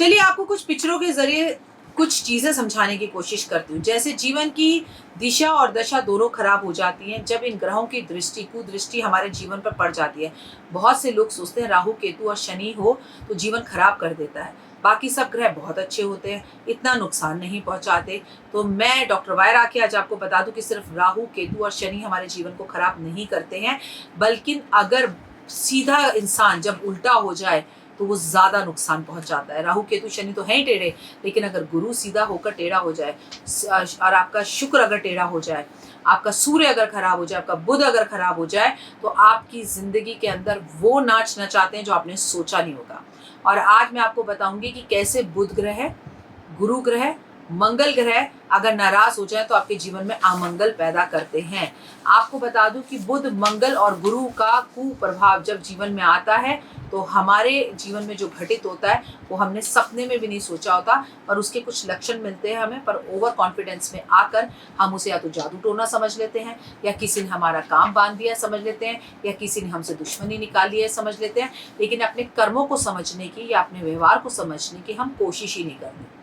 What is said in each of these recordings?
चलिए आपको कुछ पिक्चरों के जरिए कुछ चीज़ें समझाने की कोशिश करती हूँ। जैसे जीवन की दिशा और दशा दोनों खराब हो जाती हैं जब इन ग्रहों की दृष्टि कुदृष्टि हमारे जीवन पर पड़ जाती है। बहुत से लोग सोचते हैं राहु केतु और शनि हो तो जीवन खराब कर देता है, बाकी सब ग्रह बहुत अच्छे होते हैं, इतना नुकसान नहीं पहुंचाते। तो मैं डॉक्टर वायर आके आज आपको बता दूं कि सिर्फ राहु केतु और शनि हमारे जीवन को खराब नहीं करते हैं, बल्कि अगर सीधा इंसान जब उल्टा हो जाए तो वो ज्यादा नुकसान पहुंचाता है। राहु केतु शनि तो है ही टेढ़े, लेकिन अगर गुरु सीधा होकर टेढ़ा हो जाए और आपका शुक्र अगर टेढ़ा हो जाए, आपका सूर्य अगर खराब हो जाए, आपका बुध अगर खराब हो जाए, तो आपकी जिंदगी के अंदर वो नाच नचाते हैं जो आपने सोचा नहीं होगा। और आज मैं आपको बताऊंगी कि कैसे बुध ग्रह, गुरु ग्रह, मंगल ग्रह अगर नाराज हो जाए तो आपके जीवन में अमंगल पैदा करते हैं। आपको बता दूं कि बुध, मंगल और गुरु का कुप्रभाव जब जीवन में आता है तो हमारे जीवन में जो घटित होता है वो हमने सपने में भी नहीं सोचा होता, और उसके कुछ लक्षण मिलते हैं हमें, पर ओवर कॉन्फिडेंस में आकर हम उसे या तो जादू टोना समझ लेते हैं, या किसी ने हमारा काम बांध दिया समझ लेते हैं, या किसी ने हमसे दुश्मनी निकाली है समझ लेते हैं, लेकिन अपने कर्मों को समझने की या अपने व्यवहार को समझने की हम कोशिश ही नहीं करते।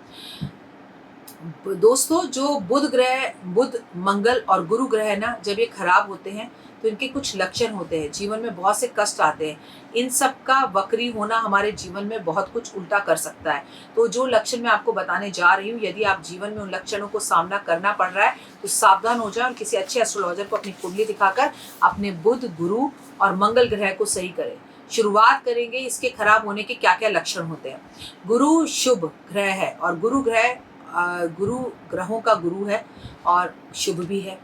दोस्तों, जो बुध मंगल और गुरु ग्रह है ना, जब ये खराब होते हैं तो इनके कुछ लक्षण होते हैं, जीवन में बहुत से कष्ट आते हैं। इन सब का वक्री होना हमारे जीवन में बहुत कुछ उल्टा कर सकता है। तो जो लक्षण मैं आपको बताने जा रही हूँ, यदि आप जीवन में उन लक्षणों को सामना करना पड़ रहा है तो सावधान हो जाए और किसी अच्छे एस्ट्रोलॉजर को अपनी कुंडली दिखाकर अपने बुध, गुरु और मंगल ग्रह को सही करें। शुरुआत करेंगे इसके खराब होने के क्या क्या लक्षण होते हैं। गुरु शुभ ग्रह है और गुरु ग्रहों का गुरु है और शुभ भी है।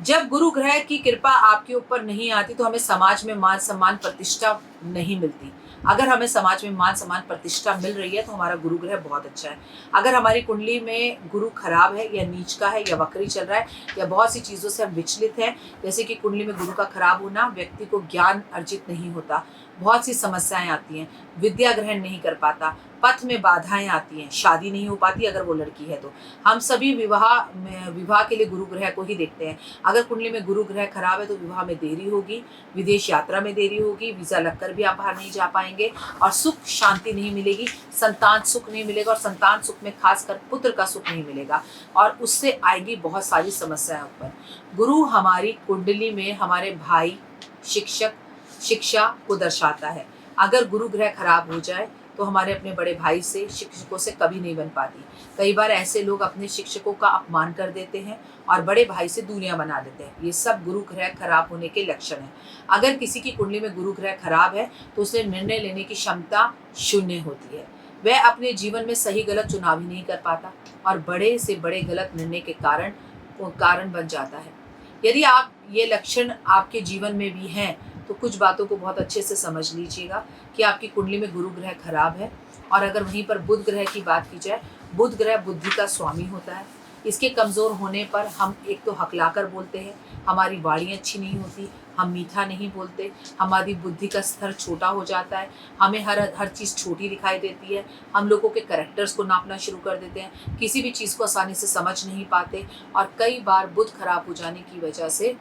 जब गुरु ग्रह की कृपा आपके ऊपर नहीं आती तो हमें समाज में मान सम्मान प्रतिष्ठा नहीं मिलती। अगर हमें समाज में मान सम्मान प्रतिष्ठा मिल रही है तो हमारा गुरु ग्रह बहुत अच्छा है। अगर हमारी कुंडली में गुरु खराब है या नीच का है या वक्री चल रहा है या बहुत सी चीज़ों से हम विचलित हैं, जैसे कि कुंडली में गुरु का खराब होना, व्यक्ति को ज्ञान अर्जित नहीं होता, बहुत सी समस्याएं आती हैं, विद्या ग्रहण नहीं कर पाता, पथ में बाधाएं आती हैं, शादी नहीं हो पाती अगर वो लड़की है तो। हम सभी विवाह के लिए गुरु ग्रह को ही देखते हैं। अगर कुंडली में गुरु ग्रह खराब है तो विवाह में देरी होगी, विदेश यात्रा में देरी होगी, वीजा लगकर भी आप बाहर नहीं जा पाएंगे, और सुख शांति नहीं मिलेगी, संतान सुख नहीं मिलेगा, और संतान सुख में खासकर पुत्र का सुख नहीं मिलेगा, और उससे आएगी बहुत सारी समस्याएं उत्पन्न। गुरु हमारी कुंडली में हमारे भाई, शिक्षक, शिक्षा को दर्शाता है। अगर गुरु ग्रह खराब हो जाए तो हमारे अपने बड़े भाई से, शिक्षकों से कभी नहीं बन पाती। कई बार ऐसे लोग अपने शिक्षकों का अपमान कर देते हैं और बड़े भाई से दूरियां बना देते हैं। ये सब गुरु ग्रह खराब होने के लक्षण हैं। अगर किसी की कुंडली में गुरु ग्रह खराब है तो उसे निर्णय लेने की क्षमता शून्य होती है। वह अपने जीवन में सही गलत चुनाव ही नहीं कर पाता और बड़े से बड़े गलत निर्णय के कारण बन जाता है। यदि आप ये लक्षण आपके जीवन में भी हैं तो कुछ बातों को बहुत अच्छे से समझ लीजिएगा कि आपकी कुंडली में गुरु ग्रह खराब है। और अगर वहीं पर बुध ग्रह की बात की जाए, बुध ग्रह बुद्धि का स्वामी होता है। इसके कमज़ोर होने पर हम एक तो हकलाकर बोलते हैं, हमारी वाणी अच्छी नहीं होती, हम मीठा नहीं बोलते, हमारी बुद्धि का स्तर छोटा हो जाता है, हमें हर चीज़ छोटी दिखाई देती है, हम लोगों के कैरेक्टर्स को नापना शुरू कर देते हैं, किसी भी चीज़ को आसानी से समझ नहीं पाते, और कई बार बुध खराब हो जाने की वजह से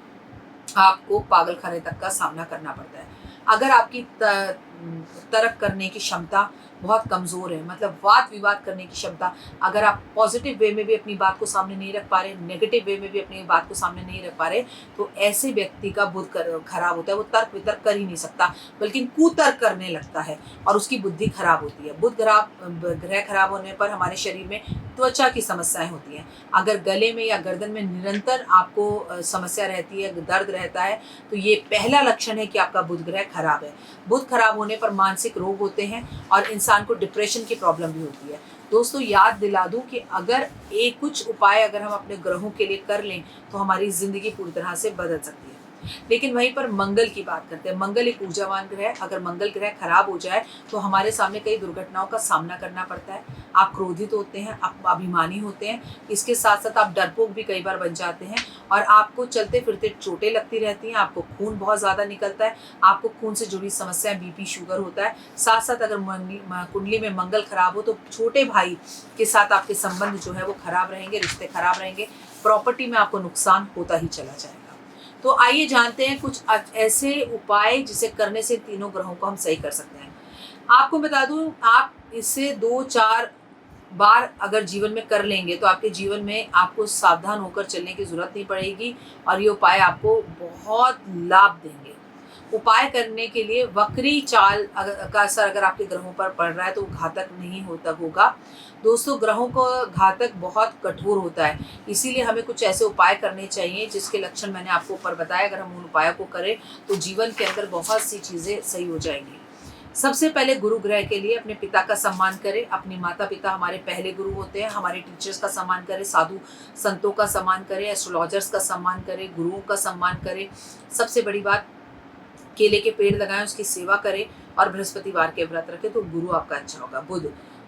आपको पागलखाने तक का सामना करना पड़ता है। अगर आपकी तर्क करने की क्षमता बहुत कमज़ोर है, मतलब वाद विवाद करने की क्षमता, अगर आप पॉजिटिव वे में भी अपनी बात को सामने नहीं रख पा रहे, नेगेटिव वे में भी अपनी बात को सामने नहीं रख पा रहे, तो ऐसे व्यक्ति का बुध खराब होता है। वो तर्क वितर्क कर ही नहीं सकता, बल्कि कुतर्क करने लगता है और उसकी बुद्धि खराब होती है। बुध ग्रह खराब होने पर हमारे शरीर में त्वचा की समस्याएं होती हैं। अगर गले में या गर्दन में निरंतर आपको समस्या रहती है, दर्द रहता है, तो ये पहला लक्षण है कि आपका बुध ग्रह खराब है। बुध खराब होने पर मानसिक रोग होते हैं और इंसान को डिप्रेशन की प्रॉब्लम भी होती है। दोस्तों, याद दिला दूं कि अगर कुछ उपाय अगर हम अपने ग्रहों के लिए कर लें तो हमारी जिंदगी पूरी तरह से बदल सकती है। लेकिन वहीं पर मंगल की बात करते हैं। मंगल एक ऊर्जावान ग्रह है। अगर मंगल ग्रह खराब हो जाए तो हमारे सामने कई दुर्घटनाओं का सामना करना पड़ता है। आप क्रोधित होते हैं, आप अभिमानी होते हैं, इसके साथ साथ आप डरपोक भी कई बार बन जाते हैं, और आपको चलते फिरते चोटें लगती रहती हैं, आपको खून बहुत ज़्यादा निकलता है, आपको खून से जुड़ी समस्याएं, बीपी, शुगर होता है। साथ साथ अगर कुंडली में मंगल खराब हो तो छोटे भाई के साथ आपके संबंध जो है वो खराब रहेंगे, रिश्ते खराब रहेंगे, प्रॉपर्टी में आपको नुकसान होता ही चला जाएगा। तो आइए जानते हैं कुछ ऐसे उपाय जिसे करने से तीनों ग्रहों को हम सही कर सकते हैं। आपको बता दूं, आप इसे 2-4 बार अगर जीवन में कर लेंगे तो आपके जीवन में आपको सावधान होकर चलने की ज़रूरत नहीं पड़ेगी और ये उपाय आपको बहुत लाभ देंगे। उपाय करने के लिए वक्री चाल का असर अगर आपके ग्रहों पर पड़ रहा है तो वो घातक नहीं होगा। दोस्तों, ग्रहों को घातक बहुत कठोर होता है, इसीलिए हमें कुछ ऐसे उपाय करने चाहिए जिसके लक्षण मैंने आपको ऊपर बताया। अगर हम उन उपायों को करें तो जीवन के अंदर बहुत सी चीज़ें सही हो जाएंगी। सबसे पहले गुरु ग्रह के लिए अपने पिता का सम्मान करें। अपने माता पिता हमारे पहले गुरु होते हैं। हमारे टीचर्स का सम्मान करें, साधु संतों का सम्मान करें, एस्ट्रोलॉजर्स का सम्मान करें, गुरुओं का सम्मान करें। सबसे बड़ी बात, केले के पेड़ लगाएं, उसकी सेवा करें और बृहस्पतिवार के व्रत रखें तो गुरु आपका अच्छा होगा।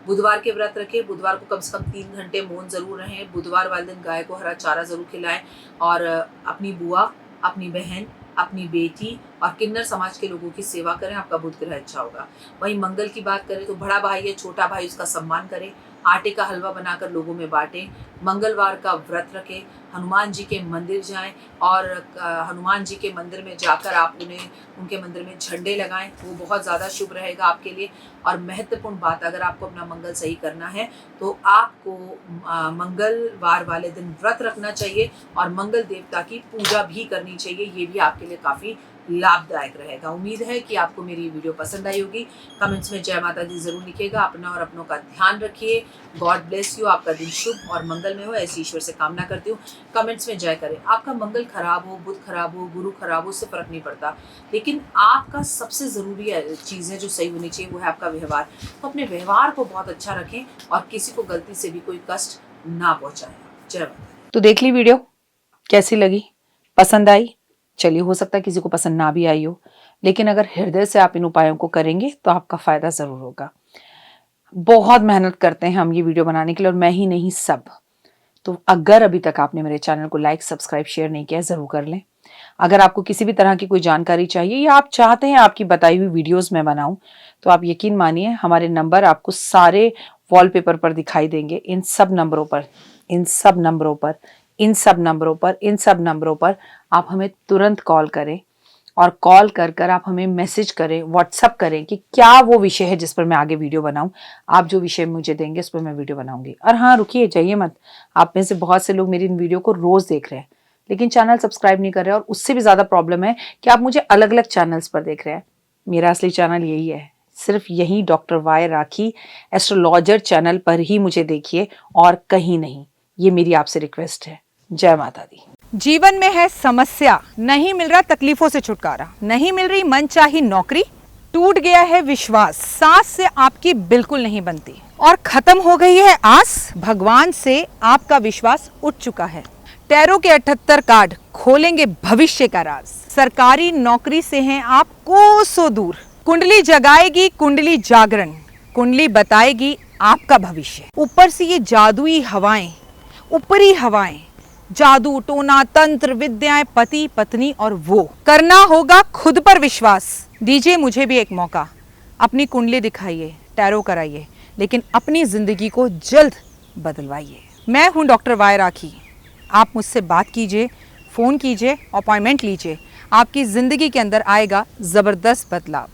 बुधवार के व्रत रखें। बुधवार को कम से कम 3 घंटे मौन जरूर रहें। बुधवार वाले दिन गाय को हरा चारा जरूर खिलाएं और अपनी बुआ, अपनी बहन, अपनी बेटी और किन्नर समाज के लोगों की सेवा करें। आपका बुध ग्रह अच्छा होगा। वहीं मंगल की बात करें तो बड़ा भाई या छोटा भाई, उसका सम्मान करें। आटे का हलवा बनाकर लोगों में बांटें। मंगलवार का व्रत रखें। हनुमान जी के मंदिर जाएं और हनुमान जी के मंदिर में जाकर आप उनके मंदिर में झंडे लगाएं, वो बहुत ज़्यादा शुभ रहेगा आपके लिए। और महत्वपूर्ण बात, अगर आपको अपना मंगल सही करना है तो आपको मंगलवार वाले दिन व्रत रखना चाहिए और मंगल देवता की पूजा भी करनी चाहिए। ये भी आपके लिए काफ़ी लाभदायक रहेगा। उम्मीद है कि आपको मेरी वीडियो पसंद आई होगी। कमेंट्स में जय माता दी जरूर लिखिएगा। अपना और अपनों का ध्यान रखिए। God bless you. आपका दिन शुभ और मंगलमय हो, ऐसी ईश्वर से कामना करती हूँ। कमेंट्स में जय करें। आपका मंगल खराब हो, बुध खराब हो, गुरु खराब हो, उससे फर्क नहीं पड़ता, लेकिन आपका सबसे ज़रूरी चीज़ है जो सही होनी चाहिए वो है आपका व्यवहार। तो अपने व्यवहार को बहुत अच्छा रखें और किसी को गलती से भी कोई कष्ट ना पहुँचाएं। जय माता दी। तो देख ली वीडियो, कैसी लगी, पसंद आई? चलिए, हो सकता है किसी को पसंद ना भी आई हो, लेकिन अगर हृदय से आप इन उपायों को करेंगे तो आपका फायदा जरूर होगा। बहुत मेहनत करते हैं हम ये वीडियो बनाने के लिए, और मैं ही नहीं, सब। तो अगर अभी तक आपने मेरे चैनल को लाइक, सब्सक्राइब, शेयर नहीं किया, जरूर कर लें। अगर आपको किसी भी तरह की कोई जानकारी चाहिए या आप चाहते हैं आपकी बताई हुई वीडियोस मैं बनाऊं, तो आप यकीन मानिए हमारे नंबर आपको सारे वॉलपेपर पर दिखाई देंगे। इन सब नंबरों पर आप हमें तुरंत कॉल करें और कॉल कर आप हमें मैसेज करें, व्हाट्सअप करें कि क्या वो विषय है जिस पर मैं आगे वीडियो बनाऊं। आप जो विषय मुझे देंगे उस पर मैं वीडियो बनाऊंगी। और हाँ, रुकिए, जाइए मत। आप में से बहुत से लोग मेरी इन वीडियो को रोज देख रहे हैं लेकिन चैनल सब्सक्राइब नहीं कर रहे, और उससे भी ज़्यादा प्रॉब्लम है कि आप मुझे अलग अलग चैनल्स पर देख रहे हैं। मेरा असली चैनल यही है, सिर्फ यही डॉक्टर वाई राखी एस्ट्रोलॉजर चैनल पर ही मुझे देखिए और कहीं नहीं। ये मेरी आपसे रिक्वेस्ट है। जय माता दी। जीवन में है समस्या, नहीं मिल रहा तकलीफों से छुटकारा, नहीं मिल रही मनचाही नौकरी, टूट गया है विश्वास, सांस से आपकी बिल्कुल नहीं बनती और खत्म हो गई है आस, भगवान से आपका विश्वास उठ चुका है। टैरो के 78 कार्ड खोलेंगे भविष्य का राज। सरकारी नौकरी से हैं आप कोसों दूर। कुंडली जगाएगी कुंडली जागरण, कुंडली बताएगी आपका भविष्य। ऊपर से ये जादुई हवाएं, ऊपरी हवाएं, जादू टोना तंत्र विद्याएं, पति पत्नी और वो। करना होगा खुद पर विश्वास। दीजिए मुझे भी एक मौका, अपनी कुंडली दिखाइए, टैरो कराइए, लेकिन अपनी जिंदगी को जल्द बदलवाइए। मैं हूं डॉक्टर वाई राखी। आप मुझसे बात कीजिए, फ़ोन कीजिए, अपॉइंटमेंट लीजिए। आपकी ज़िंदगी के अंदर आएगा ज़बरदस्त बदलाव।